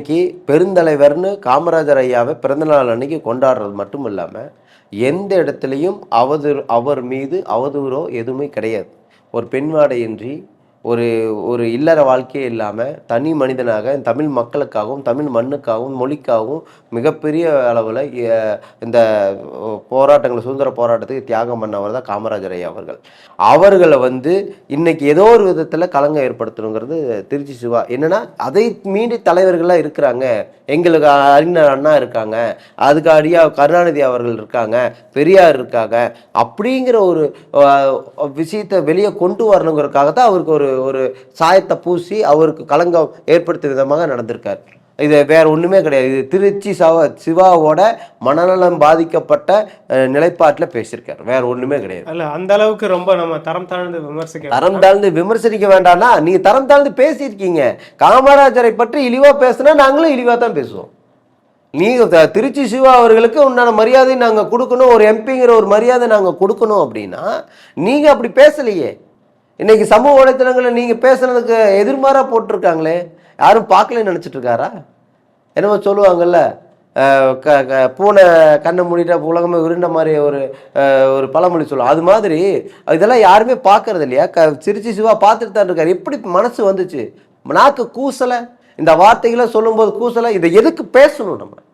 இன்னைக்கு பெருந்தலைவர்னு காமராஜர் ஐயாவை பிறந்தநாள் அன்னைக்கு கொண்டாடுறது மட்டும் இல்லாமல் எந்த இடத்துலையும் அவர் மீது அவதூறோ எதுவுமே கிடையாது. ஒரு பெண் வாடையின்றி ஒரு ஒரு இல்லற வாழ்க்கையே இல்லாமல் தனி மனிதனாக தமிழ் மக்களுக்காகவும் தமிழ் மண்ணுக்காகவும் மொழிக்காகவும் மிகப்பெரிய அளவில் இந்த போராட்டங்கள் சுதந்திர போராட்டத்துக்கு தியாகம் பண்ணவர் தான் காமராஜர் ஐயா அவர்கள். அவர்களை இன்னைக்கு ஏதோ ஒரு விதத்தில் களங்கம் ஏற்படுத்தணுங்கிறது திருச்சி சிவா. என்னன்னா அதை மீறி தலைவர்கள்லாம் இருக்கிறாங்க. எங்களுக்கு அறிஞர் அண்ணா இருக்காங்க, அதுக்கு அடியா கருணாநிதி அவர்கள் இருக்காங்க, பெரியார் இருக்காங்க, அப்படிங்கிற ஒரு விஷயத்தை வெளியே கொண்டு வரணுங்கிறதுக்காக தான் அவருக்கு ஒரு ஒரு சாயத்தை பூசி அவருக்கு களங்கம் ஏற்படுத்தும் விதமாக நடந்திருக்கார். இது வேற ஒண்ணுமே கிடையாது. இது திருச்சி சிவாவோட மனநலம் பாதிக்கப்பட்ட நிலைப்பாட்டில் பேசியிருக்காரு, வேற ஒண்ணுமே கிடையாது. அல்ல அந்த அளவுக்கு ரொம்ப நம்ம தரம் தாழ்ந்து விமர்சிக்க வேண்டாம்னா நீங்க தரம் தாழ்ந்து பேசியிருக்கீங்க. காமராஜரை பற்றி இழிவா பேசுனா நாங்களும் இழிவா தான் பேசுவோம். நீங்க திருச்சி சிவா அவர்களுக்கு உண்டான மரியாதை நாங்க கொடுக்கணும், ஒரு எம்பிங்கிற ஒரு மரியாதை நாங்க கொடுக்கணும் அப்படின்னா நீங்க அப்படி பேசலையே. இன்னைக்கு சமூக வலைத்தளங்களில் நீங்க பேசுனதுக்கு எதிர்மாறா போட்டிருக்காங்களே, யாரும் பார்க்கலன்னு நினைச்சிட்டு இருக்காரா? என்னமோ சொல்லுவாங்கல்ல, பூனை கண்ணை மூடிட்டா உலகமே உருண்ட மாதிரி ஒரு பழமொழி சொல்லுவோம். அது மாதிரி இதெல்லாம் யாருமே பார்க்கறது இல்லையா? திருச்சி சிவா பார்த்துட்டு தான் இருக்காரு. எப்படி மனசு வந்துச்சு? நாக்கு கூசலை, இந்த வார்த்தைகளை சொல்லும்போது கூசலை. இதை எதுக்கு பேசணும்? நம்ம